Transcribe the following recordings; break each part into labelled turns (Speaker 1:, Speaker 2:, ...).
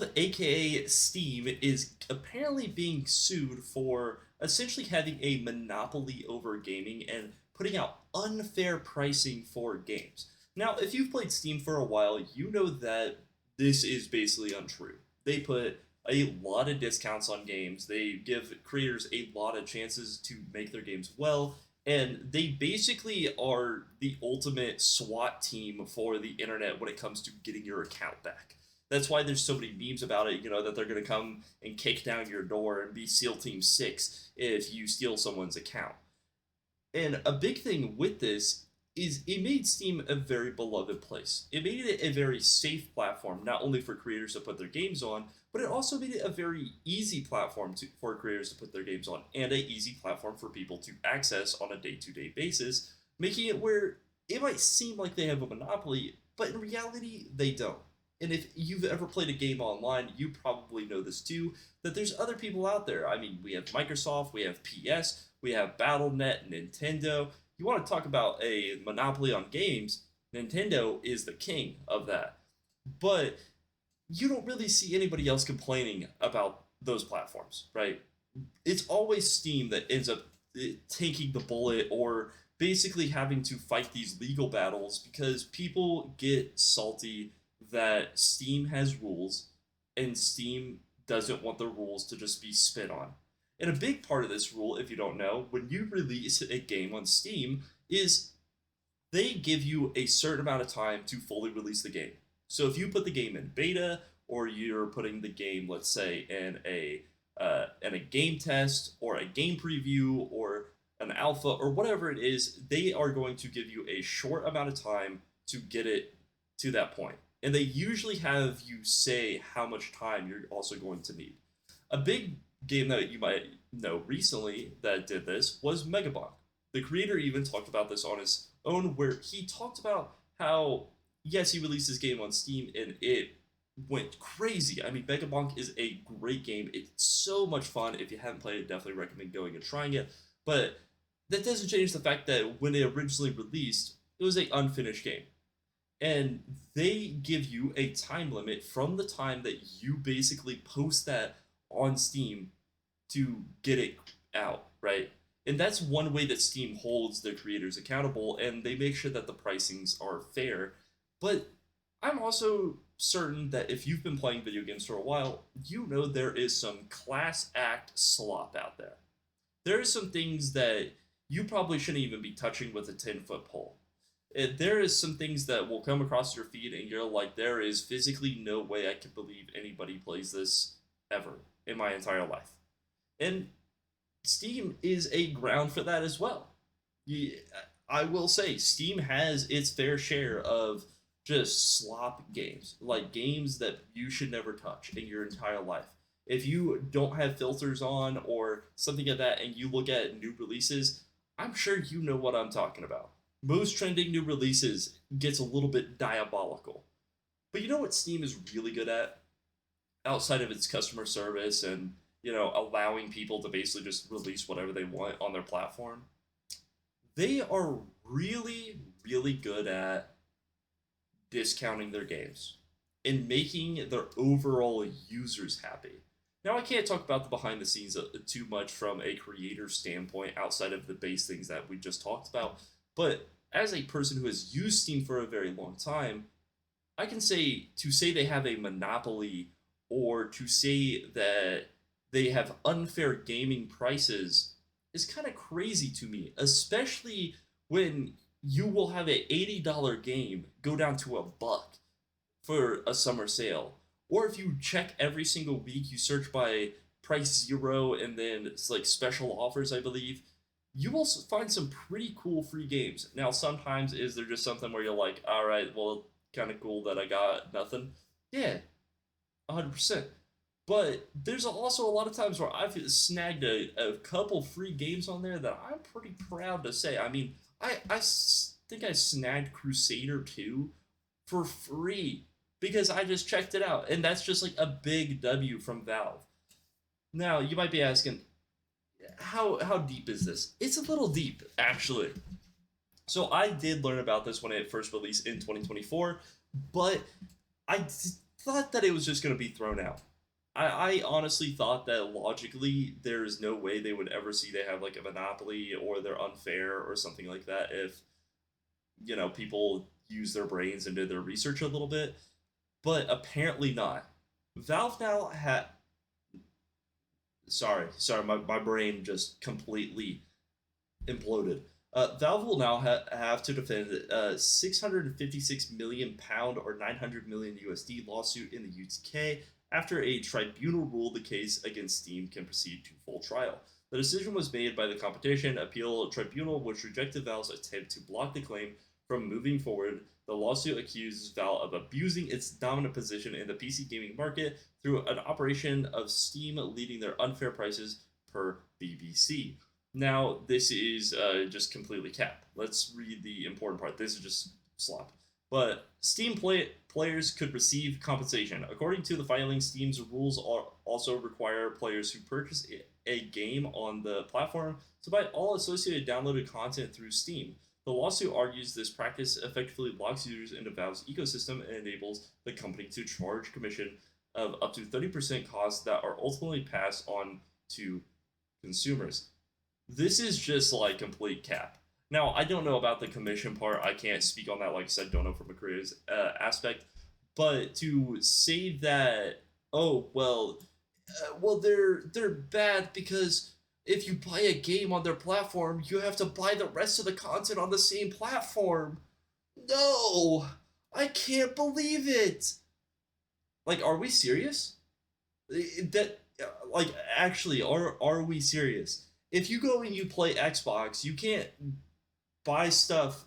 Speaker 1: Valve, aka Steam, is apparently being sued for essentially having a monopoly over gaming and putting out unfair pricing for games. Now, if you've played Steam for a while, you know that this is basically untrue. They put a lot of discounts on games, they give creators a lot of chances to make their games well, and they basically are the ultimate SWAT team for the internet when it comes to getting your account back. That's why there's so many memes about it, that they're going to come and kick down your door and be SEAL Team 6 if you steal someone's account. And a big thing with this is it made Steam a very beloved place. It made it a very safe platform, not only for creators to put their games on, but it also made it a very easy platform for creators to put their games on, and an easy platform for people to access on a day-to-day basis, making it where it might seem like they have a monopoly, but in reality, they don't. And if you've ever played a game online, you probably know this too, that there's other people out there. I mean, we have Microsoft, we have PS, we have Battle.net, Nintendo. You want to talk about a monopoly on games, Nintendo is the king of that. But you don't really see anybody else complaining about those platforms, right? It's always Steam that ends up taking the bullet or basically having to fight these legal battles because people get salty that Steam has rules and Steam doesn't want the rules to just be spit on. And a big part of this rule, if you don't know, when you release a game on Steam, is they give you a certain amount of time to fully release the game. So if you put the game in beta, or you're putting the game, let's say, in a game test, or a game preview, or an alpha, or whatever it is, they are going to give you a short amount of time to get it to that point. And they usually have you say how much time you're also going to need. A big game that you might know recently that did this was Megabonk. The creator even talked about this on his own, where he talked about how, yes, he released his game on Steam and it went crazy. I mean, Megabonk is a great game. It's so much fun. If you haven't played it, definitely recommend going and trying it. But that doesn't change the fact that when it originally released, it was an unfinished game. And they give you a time limit from the time that you basically post that on Steam to get it out, right? And that's one way that Steam holds their creators accountable, and they make sure that the pricings are fair. But I'm also certain that if you've been playing video games for a while, you know there is some class act slop out there. There are some things that you probably shouldn't even be touching with a 10-foot pole. There is some things that will come across your feed and you're like, there is physically no way I can believe anybody plays this ever in my entire life. And Steam is a ground for that as well. I will say, Steam has its fair share of just slop games, like games that you should never touch in your entire life. If you don't have filters on or something like that and you look at new releases, I'm sure you know what I'm talking about. Most trending new releases gets a little bit diabolical. But you know what Steam is really good at? Outside of its customer service and, allowing people to basically just release whatever they want on their platform, they are really, really good at discounting their games and making their overall users happy. Now, I can't talk about the behind the scenes too much from a creator standpoint outside of the base things that we just talked about, but as a person who has used Steam for a very long time, I can say to say they have a monopoly or to say that they have unfair gaming prices is kind of crazy to me, especially when you will have an $80 game go down to $1 for a summer sale. Or if you check every single week, you search by price zero and then it's like special offers, I believe, you will find some pretty cool free games. Now, sometimes is there just something where you're like, all right, well, kind of cool that I got nothing? Yeah, 100%. But there's also a lot of times where I've snagged a couple free games on there that I'm pretty proud to say. I mean, think I snagged Crusader 2 for free because I just checked it out. And that's just like a big W from Valve. Now, you might be asking, how deep is this? It's a little deep, actually. So I did learn about this when it first released in 2024, but I thought that it was just going to be thrown out. I honestly thought that logically there is no way they would ever see they have like a monopoly or they're unfair or something like that if people use their brains and did their research a little bit, but apparently not. Valve now had sorry, my brain just completely imploded. Valve will now have to defend a 656 million pound or 900 million USD lawsuit in the UK after a tribunal ruled the case against Steam can proceed to full trial. The decision was made by the Competition Appeal Tribunal, which rejected Valve's attempt to block the claim from moving forward. The lawsuit accuses Valve of abusing its dominant position in the PC gaming market through an operation of Steam leading their unfair prices per BBC. Now, this is just completely cap. Let's read the important part. This is just slop. But players could receive compensation. According to the filing, Steam's rules also require players who purchase a game on the platform to buy all associated downloaded content through Steam. The lawsuit argues this practice effectively locks users into Valve's ecosystem and enables the company to charge commission of up to 30% costs that are ultimately passed on to consumers. This is just like complete cap. Now, I don't know about the commission part. I can't speak on that. Like I said, don't know from a careers aspect. But to say that, oh well, they're bad because if you buy a game on their platform, you have to buy the rest of the content on the same platform. No, I can't believe it. Like, are we serious? That like actually, are we serious? If you go and you play Xbox, you can't buy stuff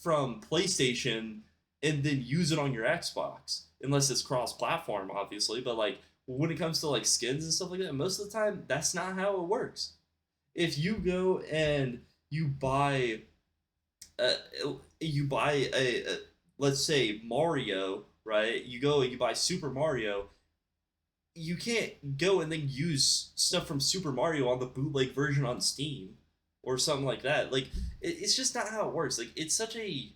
Speaker 1: from PlayStation and then use it on your Xbox unless it's cross-platform, obviously. But like when it comes to like skins and stuff like that, most of the time that's not how it works. If you go and you buy uh, a let's say Mario, right? You go and you buy Super Mario, you can't go and then use stuff from Super Mario on the bootleg version on Steam or something like that. Like it's just not how it works. Like it's such a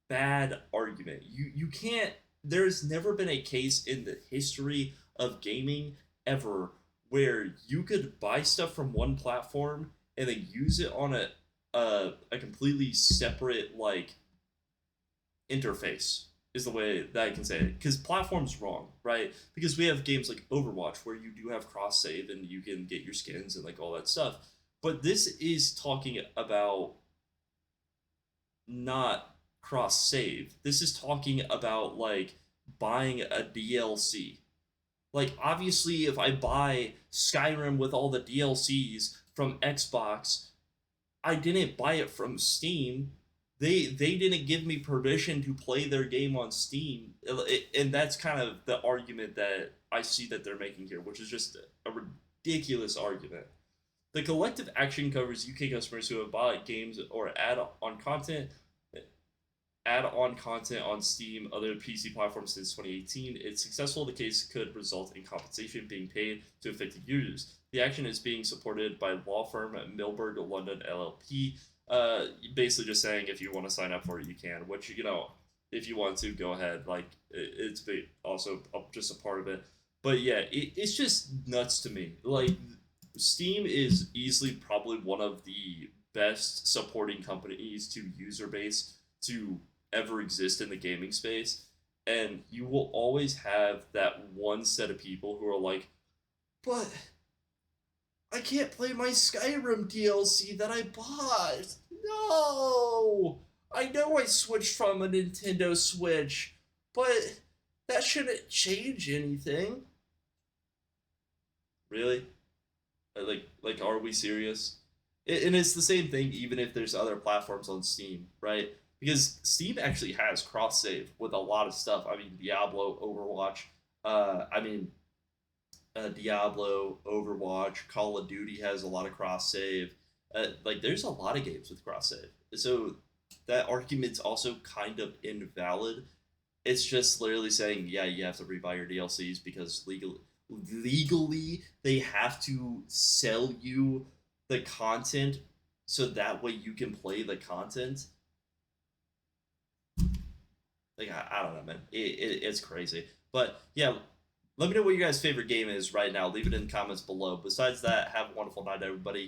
Speaker 1: bad argument. You can't. There's never been a case in the history of gaming ever where you could buy stuff from one platform and then use it on a completely separate like interface is the way that I can say it. Because platform's wrong, right? Because we have games like Overwatch where you do have cross save and you can get your skins and like all that stuff. But this is talking about not cross save. This is talking about like buying a DLC. Like obviously if I buy Skyrim with all the DLCs from Xbox, I didn't buy it from Steam. They didn't give me permission to play their game on Steam, and that's kind of the argument that I see that they're making here, which is just a ridiculous argument. The collective action covers UK customers who have bought games or add-on content on Steam, other PC platforms since 2018. If successful, the case could result in compensation being paid to affected users. The action is being supported by law firm Milberg London LLP. Basically, just saying if you want to sign up for it, you can. Which if you want to, go ahead. Like it's also just a part of it. But yeah, it's just nuts to me. Like Steam is easily probably one of the best supporting companies to user base to ever exist in the gaming space. And you will always have that one set of people who are like, but I can't play my Skyrim DLC that I bought. No! I know I switched from a Nintendo Switch, but that shouldn't change anything. Really? Like, are we serious? And it's the same thing even if there's other platforms on Steam, right? Because Steam actually has cross save with a lot of stuff. I mean, Diablo, Overwatch. I mean, Diablo, Overwatch, Call of Duty has a lot of cross save. Like, there's a lot of games with cross save. So that argument's also kind of invalid. It's just literally saying, yeah, you have to rebuy your DLCs because legally they have to sell you the content so that way you can play the content. Like I don't know, man. It's crazy. But yeah, let me know what your guys' favorite game is right now. Leave it in the comments below. Besides that, have a wonderful night, everybody.